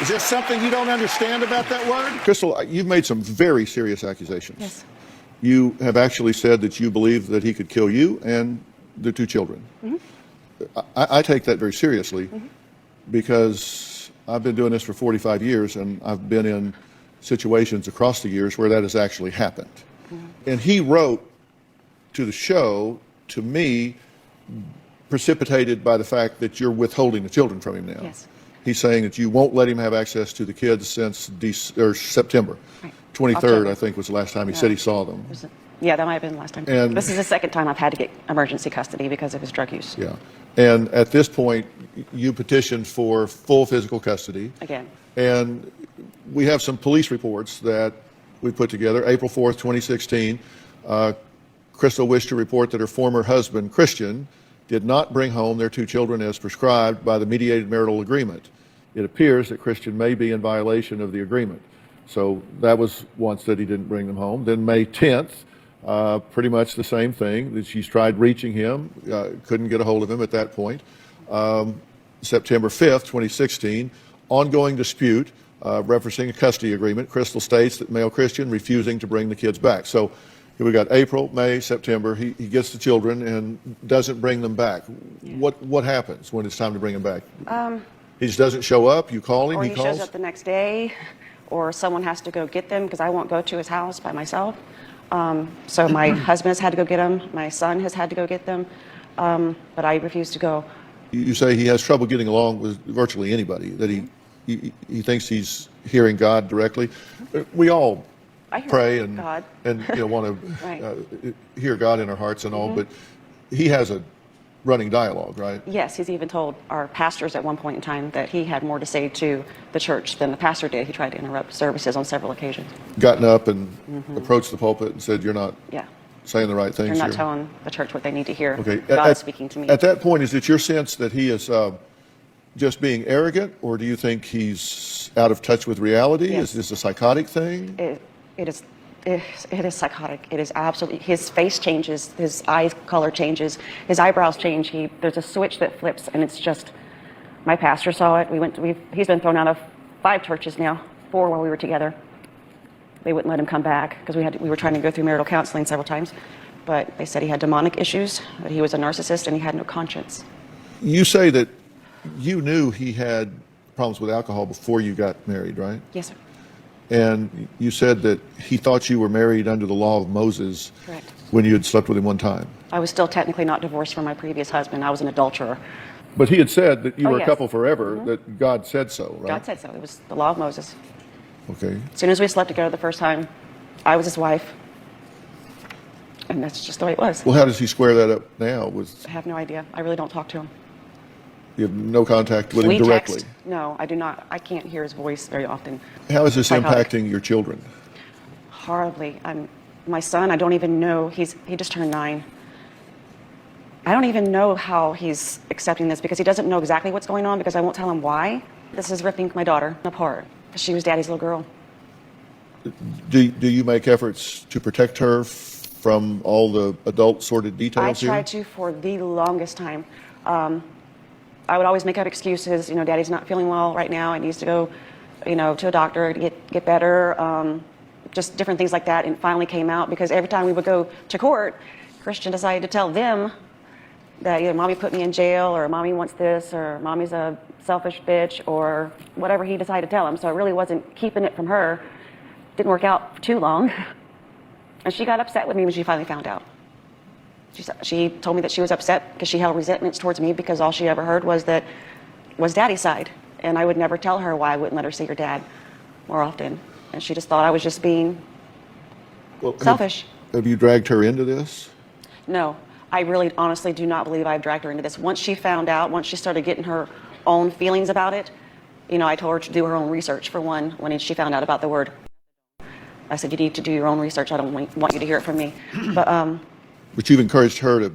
Is there something you don't understand about that word? Crystal, you've made some very serious accusations. Yes. You have actually said that you believe that he could kill you and the two children. I take that very seriously because I've been doing this for 45 years and I've been in situations across the years where that has actually happened. And he wrote to the show, to me, precipitated by the fact that you're withholding the children from him now. Yes. He's saying that you won't let him have access to the kids since September. Right. 23rd, October. I think, was the last time he said he saw them. Yeah, that might have been the last time. And- this is the second time I've had to get emergency custody because of his drug use. Yeah. And at this point, you petitioned for full physical custody. Again. And we have some police reports that we put together. April 4th, 2016, Crystal wished to report that her former husband, Christian, did not bring home their two children as prescribed by the mediated marital agreement. It appears that Christian may be in violation of the agreement. So that was once that he didn't bring them home. Then May 10th, pretty much the same thing, that she's tried reaching him, couldn't get a hold of him at that point. September 5th, 2016, ongoing dispute referencing a custody agreement. Crystal states that male Christian refusing to bring the kids back. So here we got April, May, September. He gets the children and doesn't bring them back. Yeah. What happens when it's time to bring them back? He just doesn't show up. You call him. Or he he calls. shows up the next day, or someone has to go get them because I won't go to his house by myself. So my husband has had to go get them. My son has had to go get them, but I refuse to go. You say he has trouble getting along with virtually anybody. That he thinks he's hearing God directly. We all I hear pray and God. Want to Right. hear God in our hearts and all, but he has a running dialogue, right? Yes, he's even told our pastors at one point in time that he had more to say to the church than the pastor did. He tried to interrupt services on several occasions. Gotten up and approached the pulpit and said, "You're not Yeah. saying the right things You're not here." telling the church what they need to hear. Okay. God is speaking to me. At that point, is it your sense that he is just being arrogant, or do you think he's out of touch with reality? Yes. Is this a psychotic thing? It is psychotic. It is absolutely. His face changes. His eye color changes. His eyebrows change. There's a switch that flips, and it's just. My pastor saw it. He's been thrown out of 5 churches now, 4 while we were together. They wouldn't let him come back because we were trying to go through marital counseling several times, but they said he had demonic issues, that he was a narcissist, and he had no conscience. You say that you knew he had problems with alcohol before you got married, right? Yes, sir. And you said that he thought you were married under the law of Moses. Correct. When you had slept with him one time. I was still technically not divorced from my previous husband. I was an adulterer. But he had said that you were a yes. couple forever, that God said so, right? God said so. It was the law of Moses. Okay. As soon as we slept together the first time, I was his wife. And that's just the way it was. Well, how does he square that up now? I have no idea. I really don't talk to him. You have no contact with him We directly? text. No, I do not. I can't hear his voice very often. How is this Psychotic. impacting your children? Horribly. My son, I don't even know. He just turned 9. I don't even know how he's accepting this because he doesn't know exactly what's going on because I won't tell him why. This is ripping my daughter apart because she was daddy's little girl. Do you make efforts to protect her from all the adult sordid I details here? tried to for the longest time. I would always make up excuses. Daddy's not feeling well right now. He needs to go, to a doctor to get better. Just different things like that. And it finally came out because every time we would go to court, Christian decided to tell them that either mommy put me in jail or mommy wants this or mommy's a selfish bitch or whatever he decided to tell him. So I really wasn't keeping it from her. Didn't work out for too long. And she got upset with me when she finally found out. She told me that she was upset because she held resentments towards me because all she ever heard was daddy's side. And I would never tell her why I wouldn't let her see her dad more often. And she just thought I was just being selfish. Have you dragged her into this? No, I really honestly do not believe I've dragged her into this. Once she found out, once she started getting her own feelings about it, I told her to do her own research for one when she found out about the word. I said, you need to do your own research. I don't want you to hear it from me. But you've encouraged her to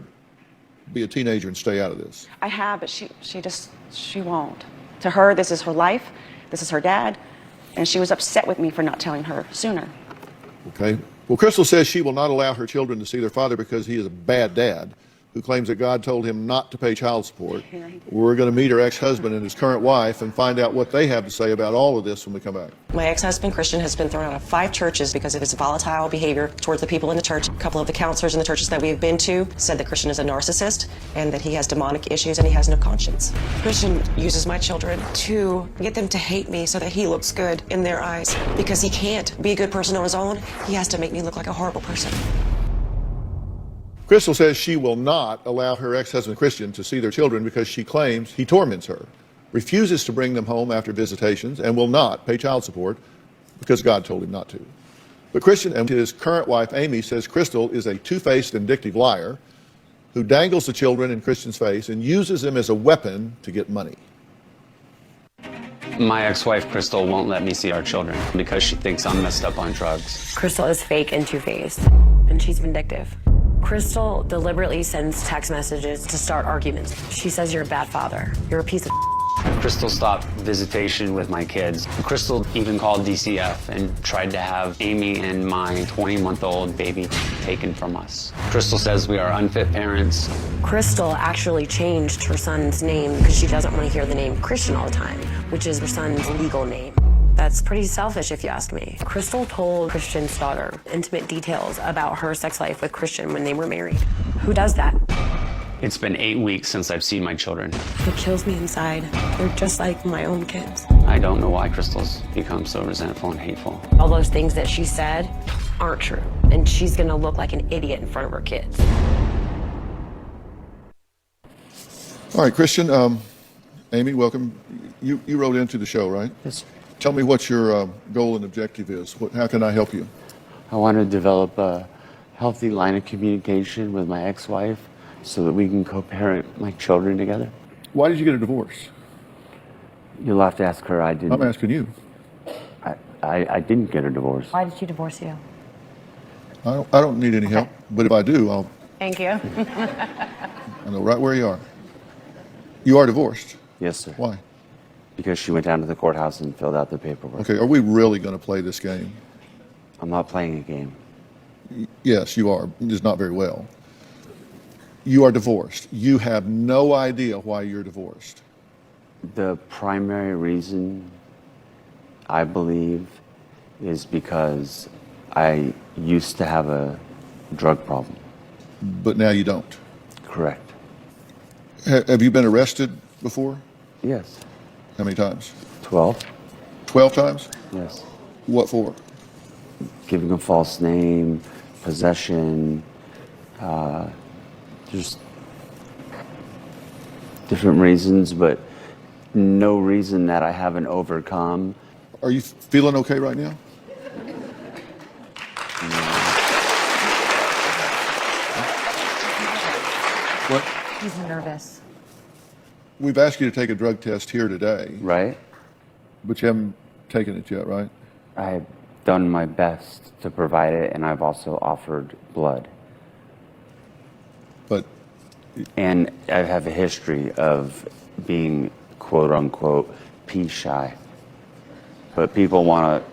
be a teenager and stay out of this. I have, but she won't. To her, this is her life. This is her dad. And she was upset with me for not telling her sooner. Okay. Well, Crystal says she will not allow her children to see their father because he is a bad dad who claims that God told him not to pay child support. We're going to meet her ex-husband and his current wife and find out what they have to say about all of this when we come back. My ex-husband, Christian, has been thrown out of 5 churches because of his volatile behavior towards the people in the church. A couple of the counselors in the churches that we've been to said that Christian is a narcissist and that he has demonic issues and he has no conscience. Christian uses my children to get them to hate me so that he looks good in their eyes. Because he can't be a good person on his own, he has to make me look like a horrible person. Crystal says she will not allow her ex-husband Christian to see their children because she claims he torments her, refuses to bring them home after visitations, and will not pay child support because God told him not to. But Christian and his current wife Amy says Crystal is a two-faced, vindictive liar who dangles the children in Christian's face and uses them as a weapon to get money. My ex-wife, Crystal, won't let me see our children because she thinks I'm messed up on drugs. Crystal is fake and two-faced, and she's vindictive. Crystal deliberately sends text messages to start arguments. She says you're a bad father. You're a piece of Crystal stopped visitation with my kids. Crystal even called DCF and tried to have Amy and my 20-month-old baby taken from us. Crystal says we are unfit parents. Crystal actually changed her son's name because she doesn't want to hear the name Christian all the time, which is her son's legal name. That's pretty selfish if you ask me. Crystal told Christian's daughter intimate details about her sex life with Christian when they were married. Who does that? It's been 8 weeks since I've seen my children. It kills me inside. They're just like my own kids. I don't know why Crystal's become so resentful and hateful. All those things that she said aren't true, and she's gonna look like an idiot in front of her kids. All right, Christian, Amy, welcome. You wrote into the show, right? Yes. Tell me what your goal and objective is. How can I help you? I want to develop a healthy line of communication with my ex-wife so that we can co-parent my children together. Why did you get a divorce? You'll have to ask her. I didn't. I'm asking you. I didn't get a divorce. Why did she divorce you? I don't need any help, but if I do, I'll. Thank you. I know right where you are. You are divorced. Yes, sir. Why? Because she went down to the courthouse and filled out the paperwork. Okay, are we really going to play this game? I'm not playing a game. Yes, you are. Just not very well. You are divorced. You have no idea why you're divorced. The primary reason, I believe, is because I used to have a drug problem. But now you don't. Correct. Have you been arrested before? Yes. How many times? 12? 12 times? Yes. What for? Giving a false name, possession, just different reasons, but no reason that I haven't overcome. Are you feeling okay right now? What? He's nervous. We've asked you to take a drug test here today, Right? but you haven't taken it yet, right? I've done my best to provide it, and I've also offered blood. But And I have a history of being, quote unquote, pee shy. But people want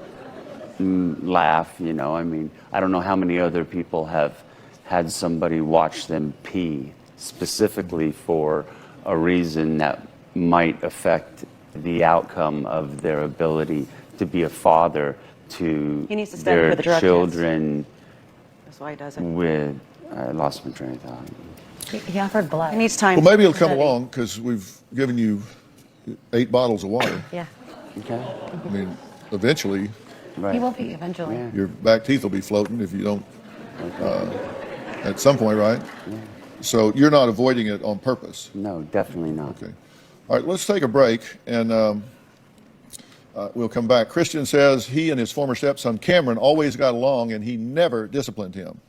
to laugh, you know. I mean, I don't know how many other people have had somebody watch them pee specifically for a reason that might affect the outcome of their ability to be a father to He needs to study their for the drug test. children That's why he does it. with, I lost my train of thought. He offered blood. He needs time. well, maybe it'll to come study. along because we've given you 8 bottles of water. Yeah. Okay? I mean, eventually Right. He will be eventually. Yeah. your back teeth will be floating if you don't. At some point, right? So you're not avoiding it on purpose. No, definitely not. Okay. All right, let's take a break and we'll come back. Christian says he and his former stepson Cameron always got along and he never disciplined him.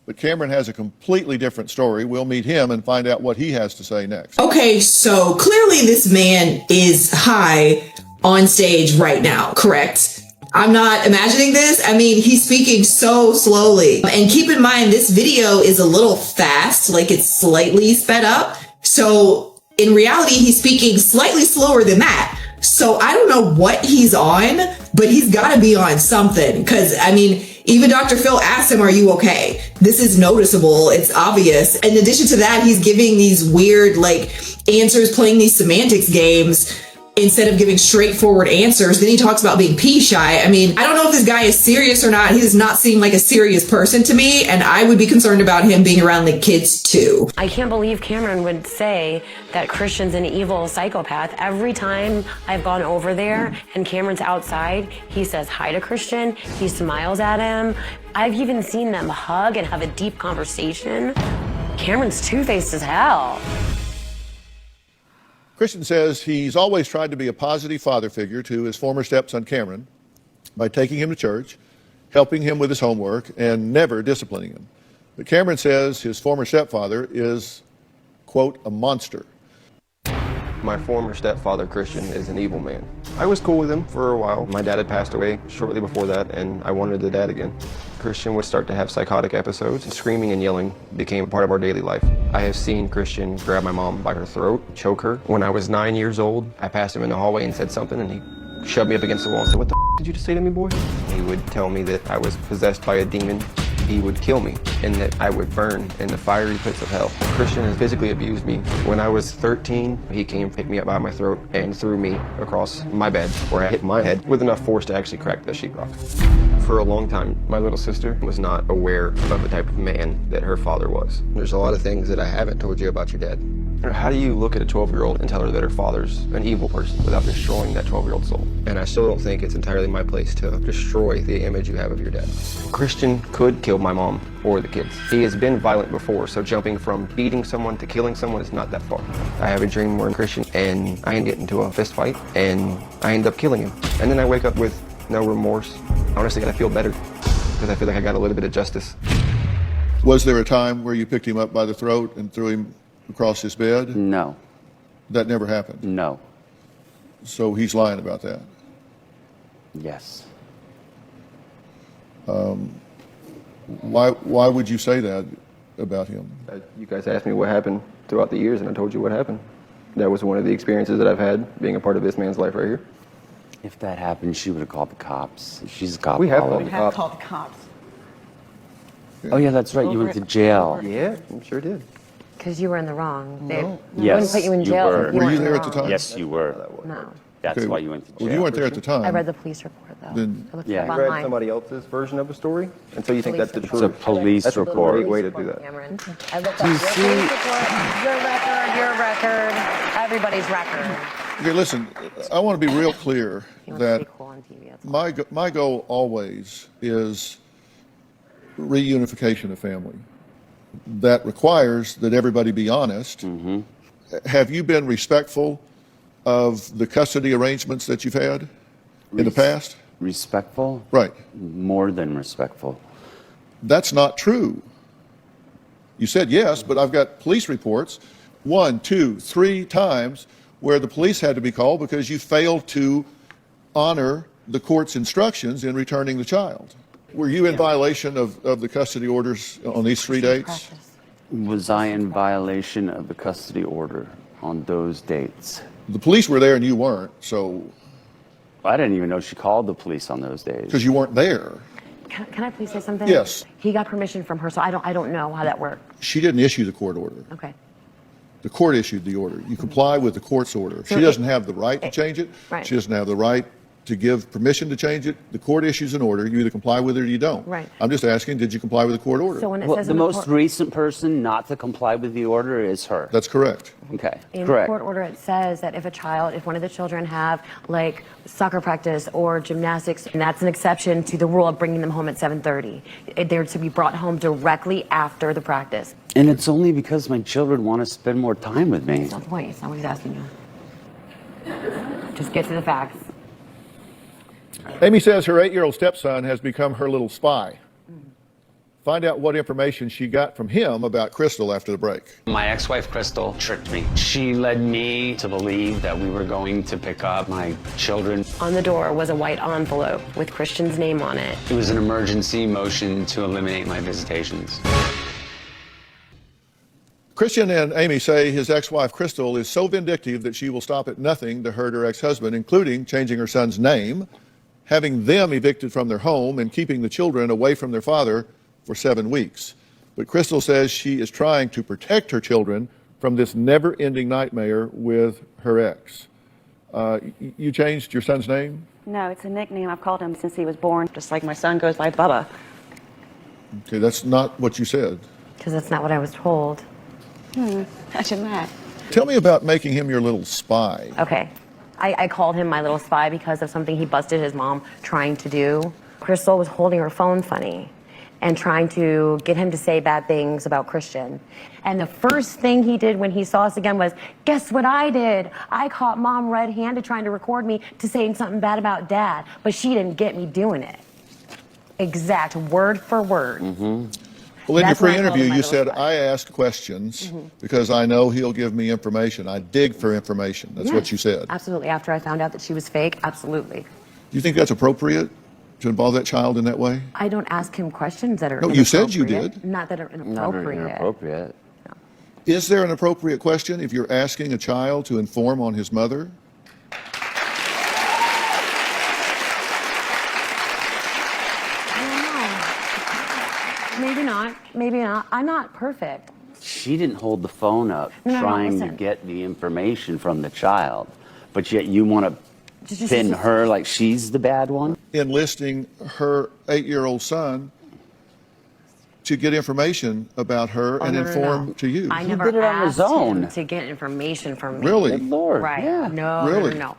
But Cameron has a completely different story. We'll meet him and find out what he has to say next. Okay, so clearly this man is high on stage right now, correct? I'm not imagining this. I mean, he's speaking so slowly. And keep in mind, this video is a little fast, like it's slightly sped up. So in reality, he's speaking slightly slower than that. So I don't know what he's on, but he's got to be on something. Because, I mean, even Dr. Phil asked him, are you okay? This is noticeable. It's obvious. In addition to that, he's giving these weird, like, answers, playing these semantics games instead of giving straightforward answers. Then he talks about being pee shy. I mean, I don't know if this guy is serious or not. He does not seem like a serious person to me, and I would be concerned about him being around the kids too. I can't believe Cameron would say that Christian's an evil psychopath. Every time I've gone over there and Cameron's outside, he says hi to Christian, he smiles at him. I've even seen them hug and have a deep conversation. Cameron's two-faced as hell. Christian says he's always tried to be a positive father figure to his former stepson Cameron by taking him to church, helping him with his homework, and never disciplining him. But Cameron says his former stepfather is, quote, a monster. My former stepfather, Christian, is an evil man. I was cool with him for a while. My dad had passed away shortly before that, and I wanted a dad again. Christian would start to have psychotic episodes, and screaming and yelling became part of our daily life. I have seen Christian grab my mom by her throat, choke her. When I was 9 years old, I passed him in the hallway and said something, and he shoved me up against the wall and said, "What the f did you just say to me, boy?" He would tell me that I was possessed by a demon. He would kill me, and that I would burn in the fiery pits of hell. Christian has physically abused me. When I was 13, he came, picked me up by my throat, and threw me across my bed, where I hit my head with enough force to actually crack the sheetrock. For a long time, my little sister was not aware of the type of man that her father was. There's a lot of things that I haven't told you about your dad. How do you look at a 12-year-old and tell her that her father's an evil person without destroying that 12-year-old soul? And I still don't think it's entirely my place to destroy the image you have of your dad. Christian could kill my mom or the kids. He has been violent before, so jumping from beating someone to killing someone is not that far. I have a dream where Christian and I get into a fist fight, and I end up killing him. And then I wake up with no remorse. Honestly, I feel better because I feel like I got a little bit of justice. Was there a time where you picked him up by the throat and threw him across his bed? No. That never happened. No. So he's lying about that. Yes. Why would you say that about him? You guys asked me what happened throughout the years, and I told you what happened. That was one of the experiences that I've had being a part of this man's life right here. If that happened, she would have called the cops. She's a cop. We have follower. called the cops. Called the cops. Oh, yeah, that's right. You went to jail. Yeah, I sure did. Because you were in the wrong. They No. wouldn't put you in jail. were. if Were weren't you in there the at the wrong. time? Yes, you were. No. That's Okay. why you went to jail. Well, you weren't there at the time. I read the police report, though. Then- I looked Yeah. it up I read online. somebody else's version of the story, and so you think that's the It's truth. a police That's a report. great way to do that. Cameron. I looked up your police report, your record, everybody's record. Okay, listen, I want to be real clear He wants to be that cool on TV. That's all. my goal always is reunification of family. That requires that everybody be honest. Mm-hmm. Have you been respectful of the custody arrangements that you've had in the past? Respectful? Right. More than respectful. That's not true. You said yes, but I've got police reports 1, 2, 3 times where the police had to be called because you failed to honor the court's instructions in returning the child. Were you in violation of the custody orders on these 3 dates? Precious. Was I in violation of the custody order on those dates? The police were there and you weren't, so I didn't even know she called the police on those days. because you weren't there. Can I please say something? Yes. He got permission from her, so I don't know how that worked. She didn't issue the court order. Okay. The court issued the order. You comply with the court's order. So She doesn't have the right to change it. Right. She doesn't have the right to give permission to change it. The court issues an order. You either comply with it or you don't. Right. I'm just asking, did you comply with the court order? So when it Well, says the in most court, recent person not to comply with the order is her. That's correct. Okay, in the correct. court order, it says that if one of the children have like soccer practice or gymnastics, and that's an exception to the rule of bringing them home at 7:30. They're to be brought home directly after the practice. And it's only because my children want to spend more time with me. That's not the point. It's not what he's asking you. Just get to the facts. Amy says her 8-year-old stepson has become her little spy. Find out what information she got from him about Crystal after the break. My ex-wife, Crystal, tricked me. She led me to believe that we were going to pick up my children. On the door was a white envelope with Christian's name on it. It was an emergency motion to eliminate my visitations. Christian and Amy say his ex-wife Crystal is so vindictive that she will stop at nothing to hurt her ex-husband, including changing her son's name, having them evicted from their home and keeping the children away from their father for 7 weeks. But Crystal says she is trying to protect her children from this never-ending nightmare with her ex. You changed your son's name? No, it's a nickname. I've called him since he was born, just like my son goes by Bubba. Okay, that's not what you said. Because that's not what I was told. Imagine that. Tell me about making him your little spy. Okay. I called him my little spy because of something he busted his mom trying to do. Crystal was holding her phone funny and trying to get him to say bad things about Christian. And the first thing he did when he saw us again was, guess what I did? I caught mom red-handed trying to record me to saying something bad about dad, but she didn't get me doing it. Exact, word for word. Well, in your That's when I pre-interview, called him my you little said, spy. I ask questions because I know he'll give me information. I dig for information. That's what Yes, you said. Absolutely. After I found out that she was fake, absolutely. Do you think that's appropriate to involve that child in that way? I don't ask him questions that are No, you said you inappropriate. did. Not that are Not inappropriate. inappropriate. Is there an appropriate question if you're asking a child to inform on his mother? Maybe not. Maybe not. I'm not perfect. She didn't hold the phone up No, trying to listen. get the information from the child, but yet you want to Just- pin her like she's the bad one? Enlisting her 8-year-old son to get information about her and no, inform to you. I He never did it on his asked own. him to get information from me. Really? Good Lord. Right. Yeah. No, Really? no.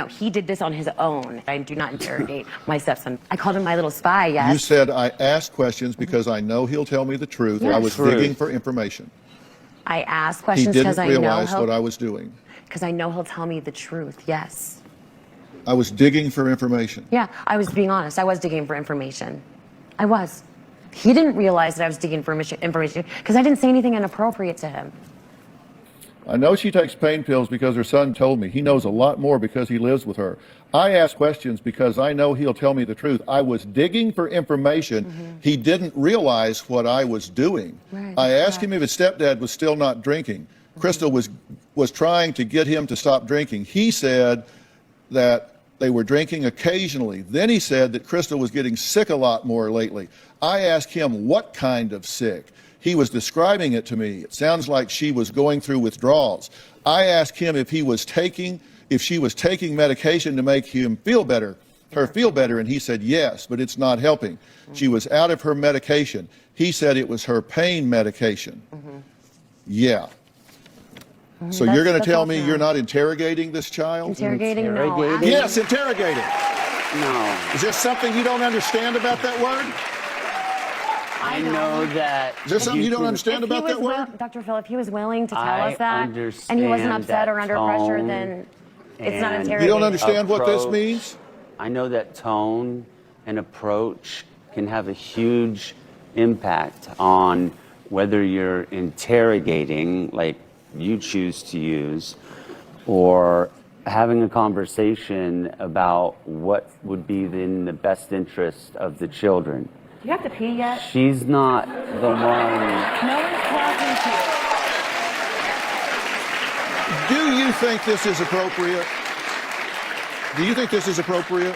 He did this on his own. I do not interrogate my stepson. I called him my little spy, yes. You said, I ask questions because I know he'll tell me the truth. I was Truth. digging for information. I ask He questions didn't because I know realize what I was doing. because I know he'll tell me the truth, yes. I was digging for information. Yeah, I was being honest. I was digging for information. I was. He didn't realize that I was digging for information because I didn't say anything inappropriate to him. I know she takes pain pills because her son told me. He knows a lot more because he lives with her. I ask questions because I know he'll tell me the truth. I was digging for information. He didn't realize what I was doing. Right, I asked him if his stepdad was still not drinking. Crystal was trying to get him to stop drinking. He said that they were drinking occasionally. Then he said that Crystal was getting sick a lot more lately. I asked him what kind of sick. He was describing it to me. It sounds like she was going through withdrawals. I asked him if she was taking medication to make her feel better, and he said yes, but it's not helping. She was out of her medication. He said it was her pain medication. Yeah. So you're going to That's tell all me true. you're not interrogating this child? Interrogating? No. Interrogating? Yes, interrogating. No. Is there something you don't understand about that word? I know that. Is there something you don't can- understand about that word? Dr. Phil, if he was willing to tell I us that, and he wasn't understand upset or that under pressure, tone then it's not and- interrogating. You don't understand what this Approach. means? I know that tone and approach can have a huge impact on whether you're interrogating, like you choose to use, or having a conversation about what would be in the best interest of the children. Do you have to pee yet? She's not the one. No one's talking to you. Do you think this is appropriate? Do you think this is appropriate?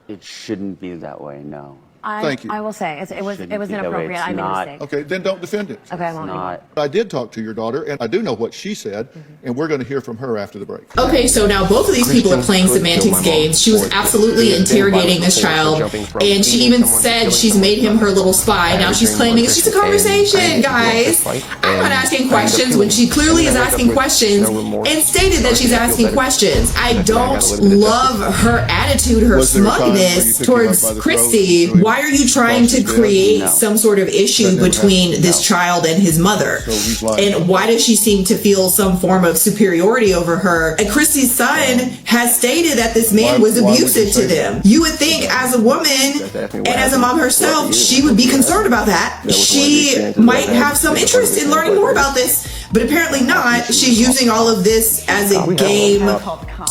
It shouldn't be that way, no. Thank you. I will say it was Shouldn't be that way. inappropriate. It's I made a not. mistake. Okay, then don't defend it. Okay, I won't. Not. I did talk to your daughter, and I do know what she said, and we're going to hear from her after the break. Okay, so now both of these people are playing semantics games. She was absolutely interrogating this child, and she even said she's made him her little spy. Now she's claiming it's just a conversation, guys. I'm not asking questions when she clearly is asking questions and stated that she's asking questions. I don't love her attitude, her Was there a time where you smugness took him towards by the throat, Christy. threw him Why are you trying to create No. some sort of issue never between happened. this child and his mother? So he's lying. And why does she seem to feel some form of superiority over her? And Christy's son has stated that this man was Why would you abusive say to them. that? You would think as a woman and as a mom herself, she would be concerned about that. She might have some interest in learning more about this, but apparently not. She's using all of this as a game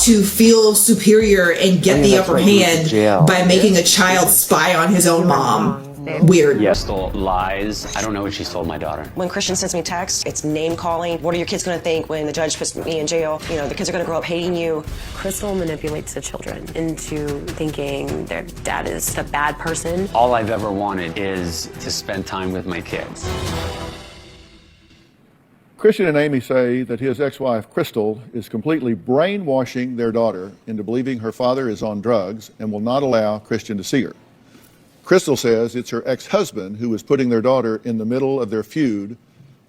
to feel superior and get the upper hand by making a child spy on his own mom. weird. Crystal lies. I don't know what she's told my daughter. When Christian sends me texts, it's name calling. What are your kids going to think when the judge puts me in jail? You know, the kids are going to grow up hating you. Crystal manipulates the children into thinking their dad is a bad person. All I've ever wanted is to spend time with my kids. Christian and Amy say that his ex-wife, Crystal, is completely brainwashing their daughter into believing her father is on drugs and will not allow Christian to see her. Crystal says it's her ex-husband who is putting their daughter in the middle of their feud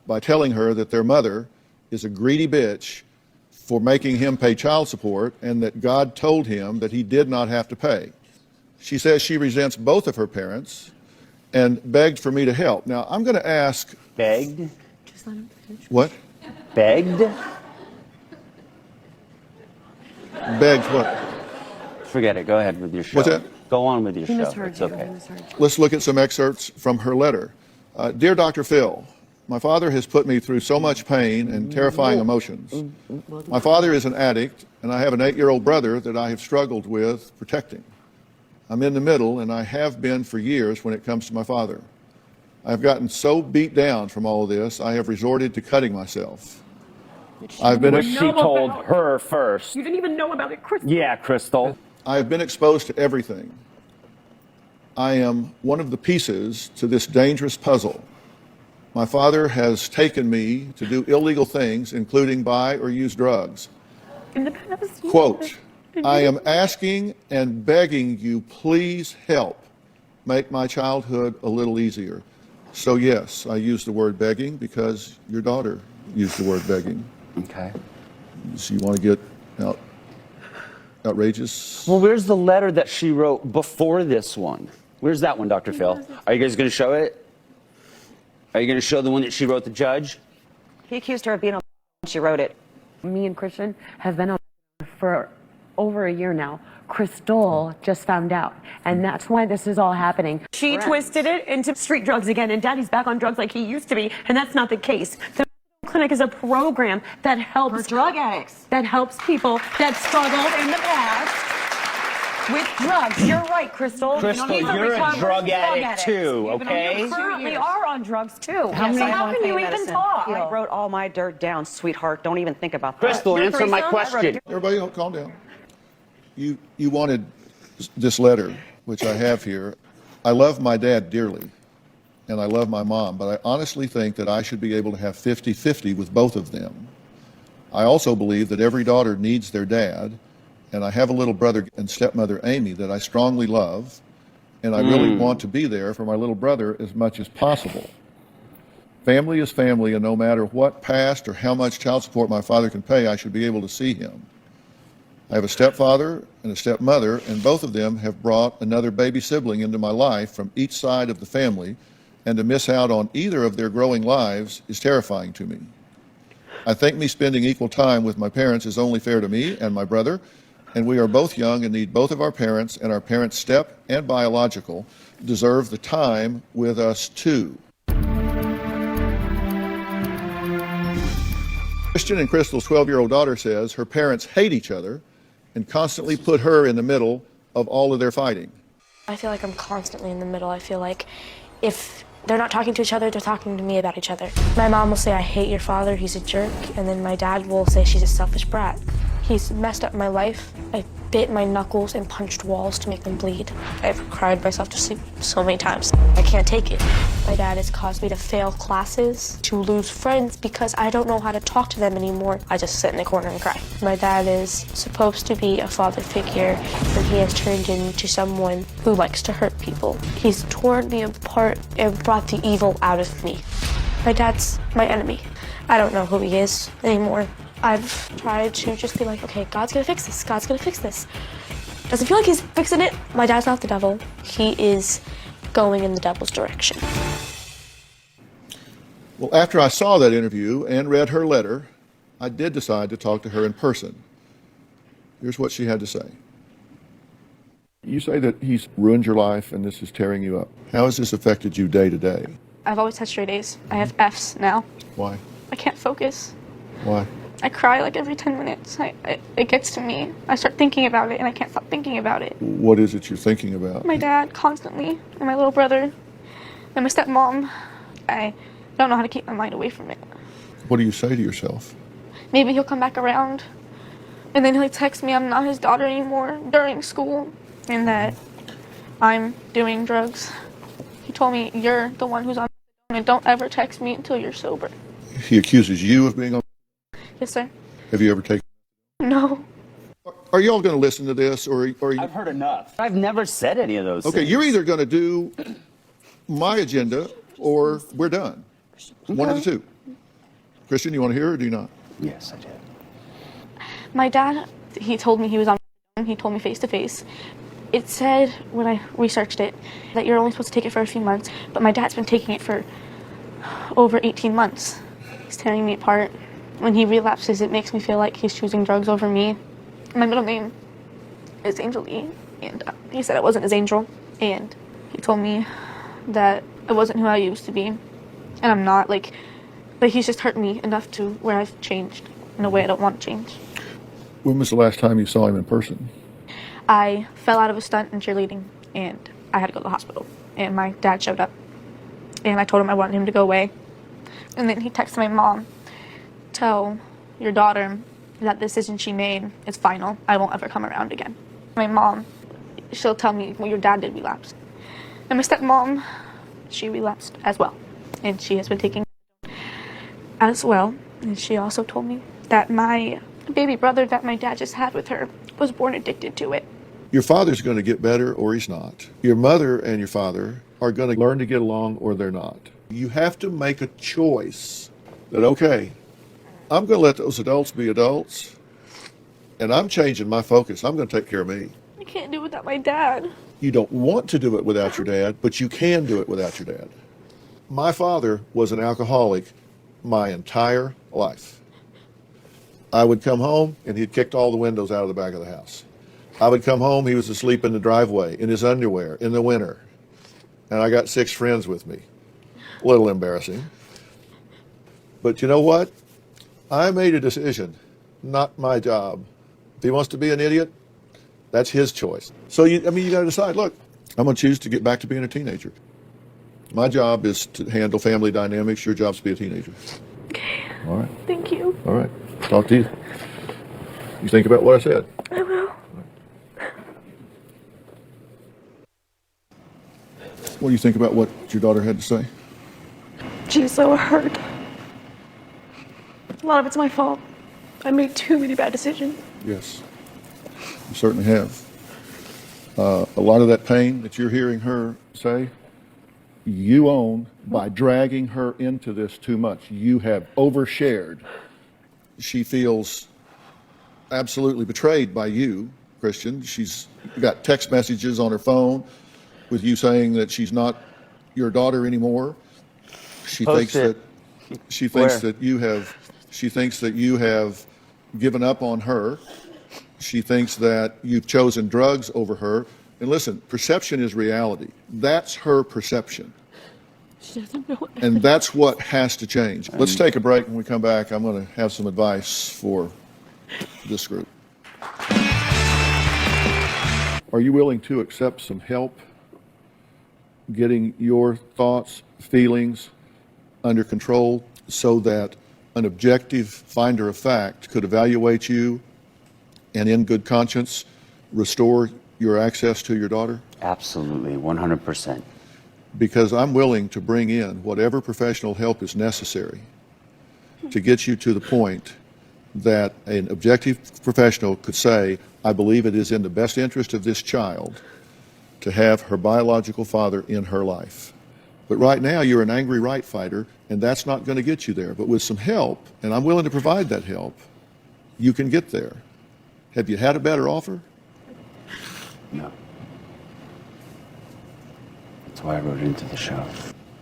by telling her that their mother is a greedy bitch for making him pay child support and that God told him that he did not have to pay. She says she resents both of her parents and begged for me to help. Now, I'm going to ask... Begged? Just let him finish. What? Begged? Begged what? Forget it. Go ahead with your show. What's that? Go on with your He show. misheard It's you. okay. He misheard you. Let's look at some excerpts from her letter. Dear Dr. Phil, my father has put me through so much pain and terrifying emotions. My father is an addict, and I have an 8-year-old brother that I have struggled with protecting. I'm in the middle, and I have been for years when it comes to my father. I've gotten so beat down from all of this, I have resorted to cutting myself. I've been She told her first. You didn't even know about it, Crystal. Yeah, Crystal. I have been exposed to everything. I am one of the pieces to this dangerous puzzle. My father has taken me to do illegal things, including buy or use drugs. In the past. Quote, I am asking and begging you, please help make my childhood a little easier. So yes, I use the word begging because your daughter used the word begging. Okay. So you want to get outrageous? Well, where's the letter that she wrote before this one? Where's that one, Dr. Phil? Are you guys going to show it? Are you going to show the one that she wrote the judge? He accused her of being on when she wrote it. Me and Christian have been on for over a year now. Crystal just found out, and that's why this is all happening. She twisted it into street drugs again, and Daddy's back on drugs like he used to be, and that's not the case. The clinic is a program that helps For drug addicts. that helps people that struggled in the past with drugs. You're right, Crystal. Crystal, He's you're a recovered drug addict too, okay? You currently are on drugs too. How So how can you even talk? I wrote all my dirt down, sweetheart. Don't even think about that. Crystal, answer my question. Everybody calm down. You wanted this letter, which I have here. I love my dad dearly, and I love my mom, but I honestly think that I should be able to have 50-50 with both of them. I also believe that every daughter needs their dad, and I have a little brother and stepmother, Amy, that I strongly love, and I really want to be there for my little brother as much as possible. Family is family, and no matter what past or how much child support my father can pay, I should be able to see him. I have a stepfather and a stepmother, and both of them have brought another baby sibling into my life from each side of the family, and to miss out on either of their growing lives is terrifying to me. I think me spending equal time with my parents is only fair to me and my brother, and we are both young and need both of our parents, and our parents, step and biological, deserve the time with us too. Christian and Crystal's 12-year-old daughter says her parents hate each other and constantly put her in the middle of all of their fighting. I feel like I'm constantly in the middle. I feel like if they're not talking to each other, they're talking to me about each other. My mom will say, I hate your father, he's a jerk. And then my dad will say she's a selfish brat. He's messed up my life. I bit my knuckles and punched walls to make them bleed. I've cried myself to sleep so many times. I can't take it. My dad has caused me to fail classes, to lose friends because I don't know how to talk to them anymore. I just sit in the corner and cry. My dad is supposed to be a father figure, and he has turned into someone who likes to hurt people. He's torn me apart and brought the evil out of me. My dad's my enemy. I don't know who he is anymore. I've tried to just be like, okay, God's gonna fix this. God's gonna fix this. Doesn't feel like he's fixing it. My dad's not the devil. He is going in the devil's direction. Well, after I saw that interview and read her letter, I did decide to talk to her in person. Here's what she had to say. You say that he's ruined your life and this is tearing you up. How has this affected you day to day? I've always had straight A's. I have F's now. Why? I can't focus. Why? I cry like every 10 minutes. It gets to me. I start thinking about it and I can't stop thinking about it. What is it you're thinking about? My dad constantly, and my little brother. I'm a stepmom. I don't know how to keep my mind away from it. What do you say to yourself? Maybe he'll come back around, and then he'll text me I'm not his daughter anymore during school, and that I'm doing drugs. He told me, you're the one who's on and don't ever text me until you're sober. He accuses you of being on. Yes, sir. Have you ever taken? No. Are y'all going to listen to this, or are you? I've heard enough. I've never said any of those Okay, things. you're either going to do my agenda, or we're done. One of the two. Christian, you want to hear, or do you not? Yes, I did. My dad, he told me he was on. He told me face to face. It said, when I researched it, that you're only supposed to take it for a few months, but my dad's been taking it for over 18 months. He's tearing me apart. When he relapses, it makes me feel like he's choosing drugs over me. My middle name is Angel E, and he said I wasn't his angel, and he told me that I wasn't who I used to be, and I'm not, like, but he's just hurt me enough to where I've changed in a way I don't want to change. When was the last time you saw him in person? I fell out of a stunt in cheerleading, and I had to go to the hospital, and my dad showed up, and I told him I wanted him to go away, and then he texted my mom, tell your daughter that the decision she made is final. I won't ever come around again. My mom, she'll tell me, well, your dad did relapse. And my stepmom, she relapsed as well, and she has been taking as well, and she also told me that my baby brother that my dad just had with her was born addicted to it. Your father's going to get better, or he's not. Your mother and your father are going to learn to get along, or they're not. You have to make a choice that, okay, I'm going to let those adults be adults, and I'm changing my focus. I'm going to take care of me. I can't do it without my dad. You don't want to do it without your dad, but you can do it without your dad. My father was an alcoholic my entire life. I would come home, and he'd kicked all the windows out of the back of the house. I would come home, he was asleep in the driveway, in his underwear, in the winter. And I got 6 friends with me. A little embarrassing. But you know what? I made a decision, not my job. If he wants to be an idiot, that's his choice. So, you got to decide, look, I'm going to choose to get back to being a teenager. My job is to handle family dynamics. Your job's to be a teenager. Okay. All right. Thank you. All right. Talk to you. You think about what I said. I will. What do you think about what your daughter had to say? She's so hurt. A lot of it's my fault. I made too many bad decisions. Yes, you certainly have. A lot of that pain that you're hearing her say, you own by dragging her into this too much. You have overshared. She feels absolutely betrayed by you, Christian. She's got text messages on her phone with you saying that she's not your daughter anymore. She thinks that you have given up on her. She thinks that you've chosen drugs over her. And listen, perception is reality. That's her perception. She doesn't know. And that's what has to change. Let's take a break. When we come back, I'm going to have some advice for this group. Are you willing to accept some help getting your thoughts, feelings under control so that an objective finder of fact could evaluate you and in good conscience restore your access to your daughter? Absolutely, 100%. Because I'm willing to bring in whatever professional help is necessary to get you to the point that an objective professional could say, I believe it is in the best interest of this child to have her biological father in her life. But right now you're an angry right fighter, and that's not going to get you there. But with some help, and I'm willing to provide that help, you can get there. Have you had a better offer? No. That's why I wrote into the show.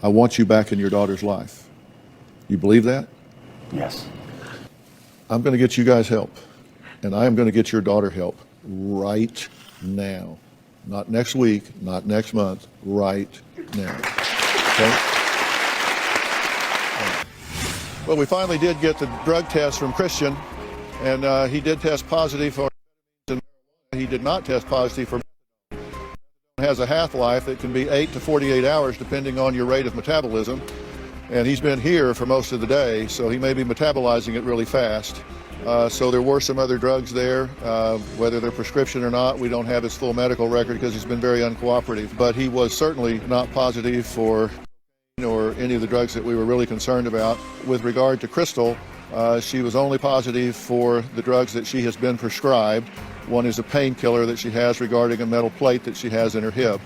I want you back in your daughter's life. You believe that? Yes. I'm going to get you guys help, and I am going to get your daughter help right now. Not next week, not next month, right now. Okay? Well, we finally did get the drug test from Christian, and he did test positive for. He did not test positive for. has a half-life that can be 8 to 48 hours depending on your rate of metabolism. And he's been here for most of the day, so he may be metabolizing it really fast. So there were some other drugs there, whether they're prescription or not. We don't have his full medical record because he's been very uncooperative. But he was certainly not positive for or any of the drugs that we were really concerned about. With regard to Crystal, she was only positive for the drugs that she has been prescribed. One is a painkiller that she has regarding a metal plate that she has in her hip.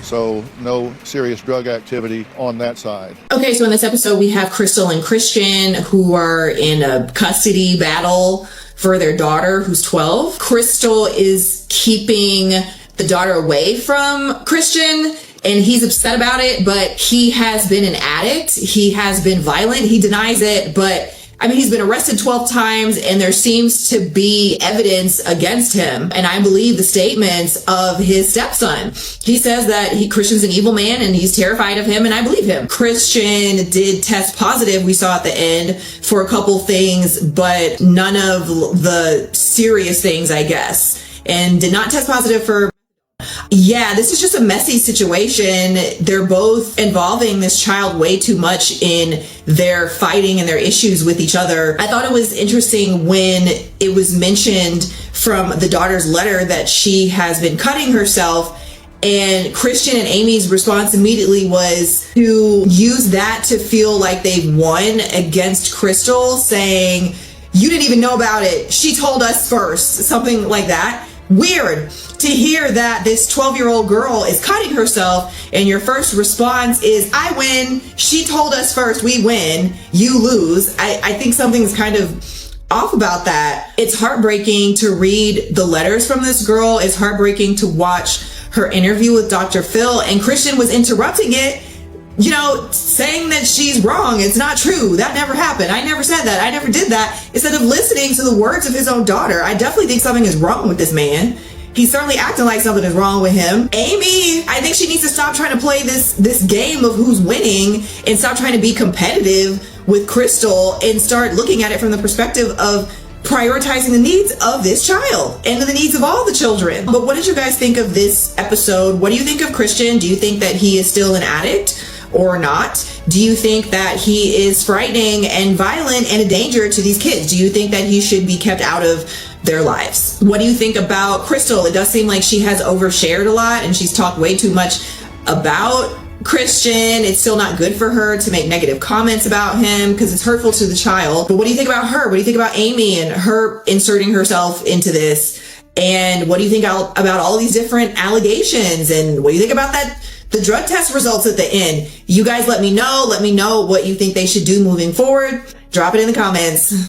So no serious drug activity on that side. Okay, so in this episode, we have Crystal and Christian who are in a custody battle for their daughter who's 12. Crystal is keeping the daughter away from Christian, and he's upset about it, but he has been an addict. He has been violent. He denies it, but he's been arrested 12 times, and there seems to be evidence against him. And I believe the statements of his stepson. He says that Christian's an evil man and he's terrified of him, and I believe him. Christian did test positive, we saw at the end, for a couple things, but none of the serious things, I guess. And did not test positive for... Yeah, this is just a messy situation. They're both involving this child way too much in their fighting and their issues with each other. I thought it was interesting when it was mentioned from the daughter's letter that she has been cutting herself, and Christian and Amy's response immediately was to use that to feel like they've won against Crystal, saying, "You didn't even know about it. She told us first," something like that. Weird to hear that this 12-year-old girl is cutting herself and your first response is, "I win. She told us first. We win. You lose." I think something's kind of off about that. It's heartbreaking to read the letters from this girl. It's heartbreaking to watch her interview with Dr. Phil, and Christian was interrupting it, saying that she's wrong. It's not true. That never happened. I never said that. I never did that. Instead of listening to the words of his own daughter. I definitely think something is wrong with this man. He's certainly acting like something is wrong with him. Amy, I think she needs to stop trying to play this game of who's winning and stop trying to be competitive with Crystal and start looking at it from the perspective of prioritizing the needs of this child and the needs of all the children. But what did you guys think of this episode? What do you think of Christian? Do you think that he is still an addict or not? Do you think that he is frightening and violent and a danger to these kids? Do you think that he should be kept out of their lives? What do you think about Crystal? It does seem like she has overshared a lot and she's talked way too much about Christian. It's still not good for her to make negative comments about him because it's hurtful to the child. But what do you think about her? What do you think about Amy and her inserting herself into this? And what do you think about all these different allegations? And what do you think about the drug test results at the end? You guys let me know. Let me know what you think they should do moving forward. Drop it in the comments.